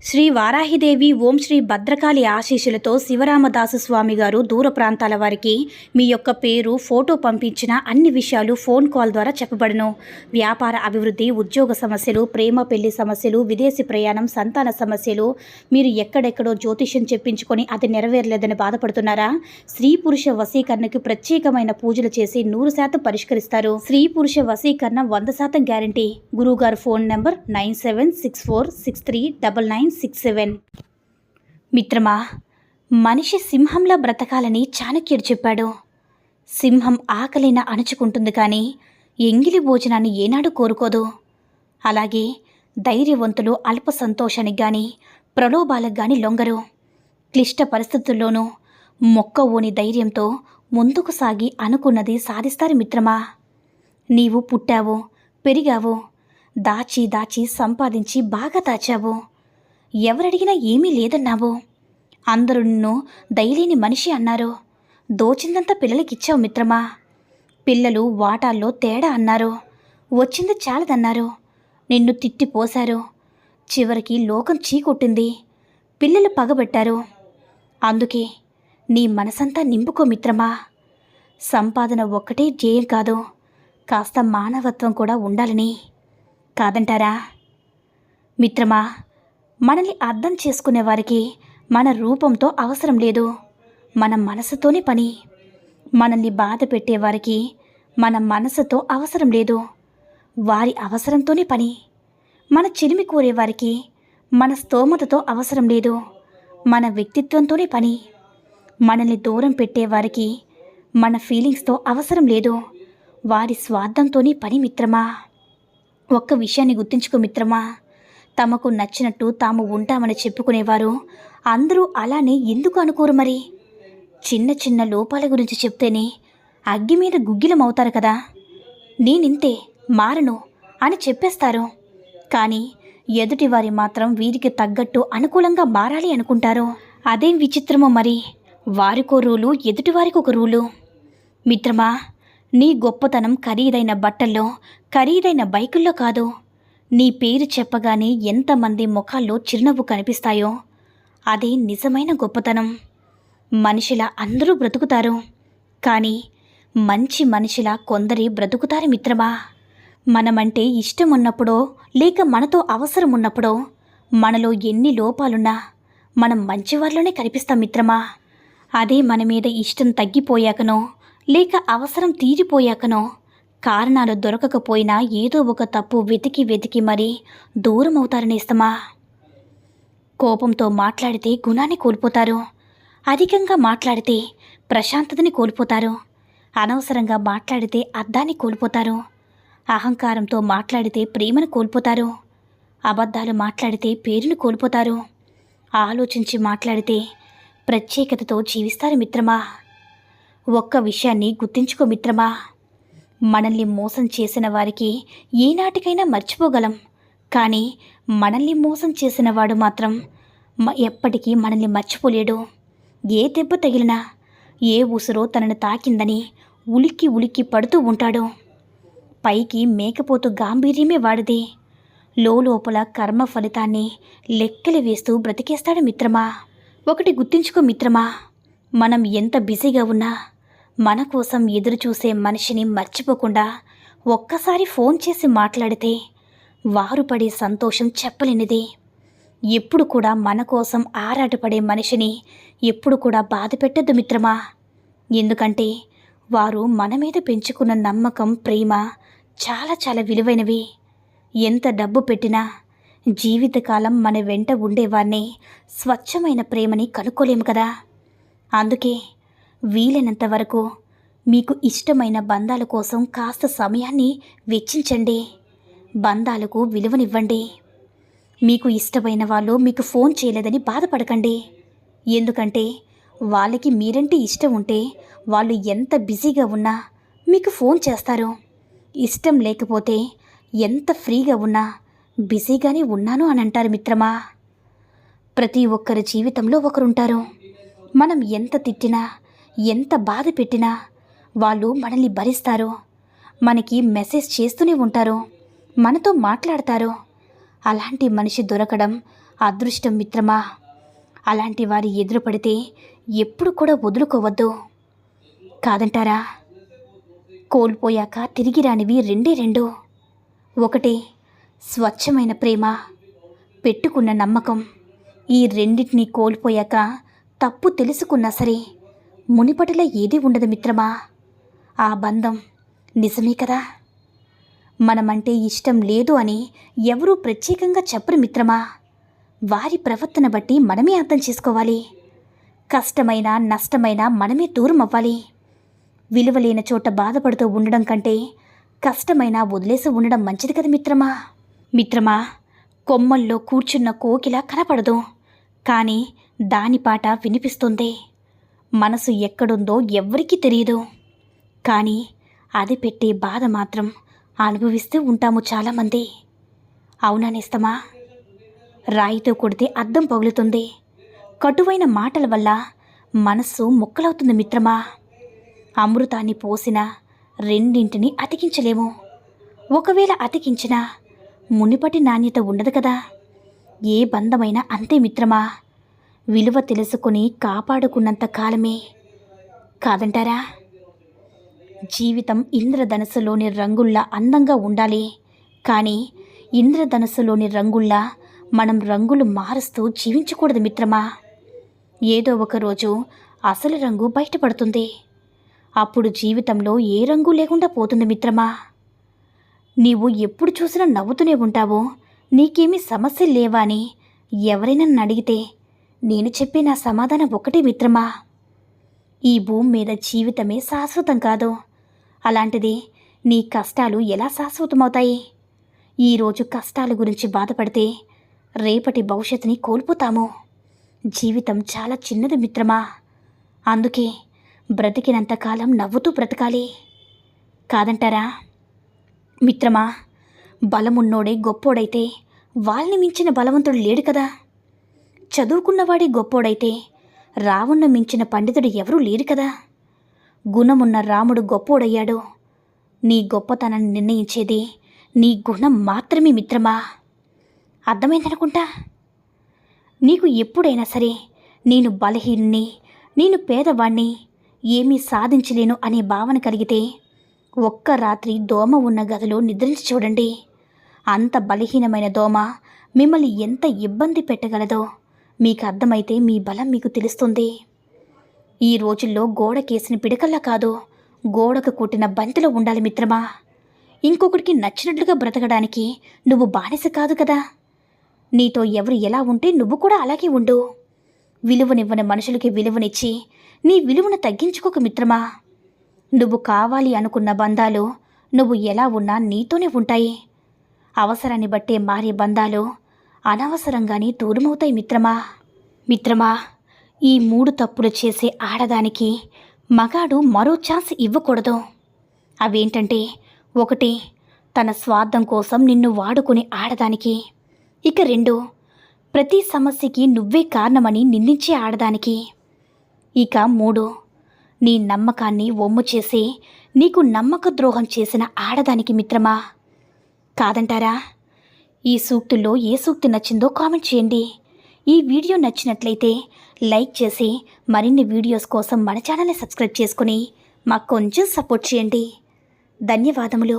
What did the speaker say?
శ్రీ వారాహిదేవి ఓం శ్రీ భద్రకాళి ఆశీస్సులతో శివరామదాసు స్వామి గారు దూర ప్రాంతాల వారికి మీ యొక్క పేరు ఫోటో పంపించిన అన్ని విషయాలు ఫోన్ కాల్ ద్వారా చెప్పబడును. వ్యాపార అభివృద్ధి, ఉద్యోగ సమస్యలు, ప్రేమ పెళ్లి సమస్యలు, విదేశీ ప్రయాణం, సంతాన సమస్యలు, మీరు ఎక్కడెక్కడో జ్యోతిష్యం చెప్పించుకొని అది నెరవేరలేదని బాధపడుతున్నారా? స్త్రీ పురుష వశీకరణకు ప్రత్యేకమైన పూజలు చేసి 100% పరిష్కరిస్తారు. స్త్రీ పురుష వశీకరణ 100% గ్యారంటీ. గురువుగారు ఫోన్ నెంబర్ 9764639967. మిత్రమా, మనిషి సింహంలా బ్రతకాలని చాణక్యుడు చెప్పాడు. సింహం ఆకలిన అణుచుకుంటుంది కానీ ఎంగిలి భోజనాన్ని ఏనాడు కోరుకోదు. అలాగే ధైర్యవంతులు అల్ప సంతోషానికి కానీ ప్రలోభాలకు కానీ లొంగరు. క్లిష్ట పరిస్థితుల్లోనూ మొక్కవోని ధైర్యంతో ముందుకు సాగి అనుకున్నది సాధిస్తారు. మిత్రమా, నీవు పుట్టావు, పెరిగావు, దాచి దాచి సంపాదించి బాగా దాచావు. ఎవరడిగినా ఏమీ లేదన్నావు. అందరూ నిన్ను దయలేని మనిషి అన్నారు. దోచిందంతా పిల్లలకిచ్చావు మిత్రమా. పిల్లలు వాటాల్లో తేడా అన్నారు. వచ్చింది చాలదన్నారు. నిన్ను తిట్టిపోశారు. చివరికి లోకం చీకొట్టింది. పిల్లలు పగబెట్టారు. అందుకే నీ మనసంతా నింపుకో మిత్రమా. సంపాదన ఒక్కటే ధ్యేయం కాదు, కాస్త మానవత్వం కూడా ఉండాలని. కాదంటారా? మిత్రమా, మనల్ని అర్థం చేసుకునేవారికి మన రూపంతో అవసరం లేదు, మన మనసుతోనే పని. మనల్ని బాధ పెట్టేవారికి మన మనసుతో అవసరం లేదు, వారి అవసరంతోనే పని. మన చిరిమి కోరేవారికి మన స్తోమతతో అవసరం లేదు, మన వ్యక్తిత్వంతోనే పని. మనల్ని దూరం పెట్టేవారికి మన ఫీలింగ్స్తో అవసరం లేదు, వారి స్వార్థంతోనే పని. మిత్రమా, ఒక్క విషయాన్ని గుర్తుంచుకో మిత్రమా. తమకు నచ్చినట్టు తాము ఉంటామని చెప్పుకునేవారు అందరూ అలానే ఎందుకు అనుకోరు మరి? చిన్న చిన్న లోపాల గురించి చెప్తేనే అగ్గి మీద గుగ్గిలమవుతారు కదా. నేనింతే, మారను అని చెప్పేస్తారు. కానీ ఎదుటివారి మాత్రం వీరికి తగ్గట్టు అనుకూలంగా మారాలి అనుకుంటారు. అదేం విచిత్రమో మరి. వారికో రూలు, ఎదుటివారికి ఒక రూలు. మిత్రమా, నీ గొప్పతనం ఖరీదైన బట్టల్లో, ఖరీదైన బైకుల్లో కాదు. నీ పేరు చెప్పగానే ఎంతమంది ముఖాల్లో చిరునవ్వు కనిపిస్తాయో అదే నిజమైన గొప్పతనం. మనిషిలా అందరూ బ్రతుకుతారు, కానీ మంచి మనిషిలా కొందరే బ్రతుకుతారు. మిత్రమా, మనమంటే ఇష్టం ఉన్నప్పుడో లేక మనతో అవసరం ఉన్నప్పుడో మనలో ఎన్ని లోపాలున్నా మనం మంచివారిలోనే కనిపిస్తాం మిత్రమా. అదే మన మీద ఇష్టం తగ్గిపోయాకనో లేక అవసరం తీరిపోయాకనో కారణాలు దొరకకపోయినా ఏదో ఒక తప్పు వెతికి వెతికి మరీ దూరం అవుతారనేస్తమా. కోపంతో మాట్లాడితే గుణాన్ని కోల్పోతారు. అధికంగా మాట్లాడితే ప్రశాంతతని కోల్పోతారు. అనవసరంగా మాట్లాడితే అర్థాన్ని కోల్పోతారు. అహంకారంతో మాట్లాడితే ప్రేమను కోల్పోతారు. అబద్ధాలు మాట్లాడితే పేరును కోల్పోతారు. ఆలోచించి మాట్లాడితే ప్రత్యేకతతో జీవిస్తారు. మిత్రమా, ఒక్క విషయాన్ని గుర్తుంచుకో మిత్రమా. మనల్ని మోసం చేసిన వారికి ఏనాటికైనా మర్చిపోగలం, కానీ మనల్ని మోసం చేసిన వాడు మాత్రం ఎప్పటికీ మనల్ని మర్చిపోలేడు. ఏ దెబ్బ తగిలినా, ఏ ఉసురో తనను తాకిందని ఉలిక్కి ఉలిక్కి పడుతూ ఉంటాడు. పైకి మేకపోతు గాంభీర్యమే వాడిది, లోపల కర్మ ఫలితాన్ని లెక్కలు వేస్తూ బ్రతికేస్తాడు. మిత్రమా, ఒకటి గుర్తుంచుకో మిత్రమా. మనం ఎంత బిజీగా ఉన్నా మన కోసం ఎదురు చూసే మనిషిని మర్చిపోకుండా ఒక్కసారి ఫోన్ చేసి మాట్లాడితే వారు పడే సంతోషం చెప్పలేనిది. ఎప్పుడు కూడా మన కోసం ఆరాటపడే మనిషిని ఎప్పుడు కూడా బాధ పెట్టద్దు మిత్రమా. ఎందుకంటే వారు మన మీద పెంచుకున్న నమ్మకం, ప్రేమ చాలా చాలా విలువైనవి. ఎంత డబ్బు పెట్టినా జీవితకాలం మన వెంట ఉండేవారిని స్వచ్ఛమైన ప్రేమని కనుక్కోలేము కదా. అందుకే వీలైనంత వరకు మీకు ఇష్టమైన బంధాల కోసం కాస్త సమయాన్ని వెచ్చించండి. బంధాలకు విలువనివ్వండి. మీకు ఇష్టమైన వాళ్ళు మీకు ఫోన్ చేయలేదని బాధపడకండి. ఎందుకంటే వాళ్ళకి మీరంటే ఇష్టం ఉంటే వాళ్ళు ఎంత బిజీగా ఉన్నా మీకు ఫోన్ చేస్తారు. ఇష్టం లేకపోతే ఎంత ఫ్రీగా ఉన్నా బిజీగానే ఉన్నాను అని అంటారు. మిత్రమా, ప్రతి ఒక్కరి జీవితంలో ఒకరుంటారు. మనం ఎంత తిట్టినా, ఎంత బాధ పెట్టినా వాళ్ళు మనల్ని భరిస్తారు. మనకి మెసేజ్ చేస్తూనే ఉంటారు, మనతో మాట్లాడతారు. అలాంటి మనిషి దొరకడం అదృష్టం మిత్రమా. అలాంటి వారి ఎదురు పడితే ఎప్పుడు కూడా వదులుకోవద్దు. కాదంటారా? కోల్పోయాక తిరిగి రానివి రెండే రెండు. ఒకటి స్వచ్ఛమైన ప్రేమ, పెట్టుకున్న నమ్మకం. ఈ రెండింటినీ కోల్పోయాక తప్పు తెలుసుకున్నా సరే మునిపటిలా ఏదీ ఉండదు మిత్రమా. ఆ బంధం నిజమే కదా. మనమంటే ఇష్టం లేదు అని ఎవరూ ప్రత్యేకంగా చెప్పరు మిత్రమా. వారి ప్రవర్తన బట్టి మనమే అర్థం చేసుకోవాలి. కష్టమైన నష్టమైన మనమే దూరం అవ్వాలి. విలువలేని చోట బాధపడుతూ ఉండడం కంటే కష్టమైన వదిలేసి ఉండడం మంచిది కదా మిత్రమా. మిత్రమా, కొమ్మల్లో కూర్చున్న కోకిల కనపడదు, కానీ దాని పాట వినిపిస్తుంది. మనసు ఎక్కడుందో ఎవ్వరికీ తెలియదు, కానీ అది పెట్టే బాధ మాత్రం అనుభవిస్తూ ఉంటాము చాలామంది. అవునా నేస్తమా? రాయితో కొడితే అద్దం పగులుతుంది. కటువైన మాటల వల్ల మనస్సు ముక్కలవుతుంది మిత్రమా. అమృతాన్ని పోసినా రెండింటిని అతికించలేము. ఒకవేళ అతికించినా మునిపటి నాణ్యత ఉండదు కదా. ఏ బంధమైనా అంతే మిత్రమా. విలువ తెలుసుకుని కాపాడుకున్నంత కాలమే. కాదంటారా? జీవితం ఇంద్రధనుస్సులోని రంగుల్లా అందంగా ఉండాలి, కానీ ఇంద్రధనుస్సులోని రంగుల్లా మనం రంగులు మారుస్తూ జీవించకూడదు మిత్రమా. ఏదో ఒకరోజు అసలు రంగు బయటపడుతుంది. అప్పుడు జీవితంలో ఏ రంగు లేకుండా పోతుంది మిత్రమా. నీవు ఎప్పుడు చూసినా నవ్వుతూనే ఉంటావో, నీకేమీ సమస్యలు లేవా అని ఎవరైనా నన్ను అడిగితే నేను చెప్పే నా సమాధానం ఒకటే మిత్రమా. ఈ భూమి మీద జీవితమే శాశ్వతం కాదు. అలాంటిది నీ కష్టాలు ఎలా శాశ్వతమవుతాయి? ఈరోజు కష్టాల గురించి బాధపడితే రేపటి భవిష్యత్తుని కోల్పోతాము. జీవితం చాలా చిన్నది మిత్రమా. అందుకే బ్రతికినంతకాలం నవ్వుతూ బ్రతకాలి. కాదంటారా? మిత్రమా, బలమున్నోడే గొప్పోడైతే వాళ్ళని మించిన బలవంతుడు లేడు కదా. చదువుకున్నవాడే గొప్పోడైతే రావణ్ణి మించిన పండితుడు ఎవరూ లేరు కదా. గుణమున్న రాముడు గొప్పోడయ్యాడు. నీ గొప్పతనాన్ని నిర్ణయించేది నీ గుణం మాత్రమే మిత్రమా. అర్థమైందనుకుంటా. నీకు ఎప్పుడైనా సరే నేను బలహీనుని, నేను పేదవాణ్ణి, ఏమీ సాధించలేను అనే భావన కలిగితే ఒక్క రాత్రి దోమ ఉన్న గదిలో నిద్రించి చూడండి. అంత బలహీనమైన దోమ మిమ్మల్ని ఎంత ఇబ్బంది పెట్టగలదో మీకు అర్థమైతే మీ బలం మీకు తెలుస్తుంది. ఈ రోజుల్లో గోడకేసిన పిడకల్లా కాదు, గోడకు కొట్టిన బంతిలో ఉండాలి మిత్రమా. ఇంకొకటికి నచ్చినట్లుగా బ్రతకడానికి నువ్వు బానిస కాదు కదా. నీతో ఎవరు ఎలా ఉంటే నువ్వు కూడా అలాగే ఉండు. విలువనివ్వని మనుషులకి విలువనిచ్చి నీ విలువను తగ్గించుకోక మిత్రమా. నువ్వు కావాలి అనుకున్న బంధాలు నువ్వు ఎలా ఉన్నా నీతోనే ఉంటాయి. అవసరాన్ని బట్టే మారే బంధాలు అనవసరంగానే దూరమవుతాయి మిత్రమా. మిత్రమా, ఈ 3 తప్పులు చేసే ఆడదానికి మగాడు మరో ఛాన్స్ ఇవ్వకూడదు. అవేంటంటే, 1 తన స్వార్థం కోసం నిన్ను వాడుకునే ఆడదానికి. ఇక 2 ప్రతి సమస్యకి నువ్వే కారణమని నిందించే ఆడదానికి. ఇక 3 నీ నమ్మకాన్ని వమ్ము చేసి నీకు నమ్మక ద్రోహం చేసిన ఆడదానికి మిత్రమా. కాదంటారా? ఈ సూక్తుల్లో ఏ సూక్తి నచ్చిందో కామెంట్ చేయండి. ఈ వీడియో నచ్చినట్లయితే లైక్ చేసి మరిన్ని వీడియోస్ కోసం మన ఛానల్ని సబ్స్క్రైబ్ చేసుకుని మాకు కొంచెం సపోర్ట్ చేయండి. ధన్యవాదములు.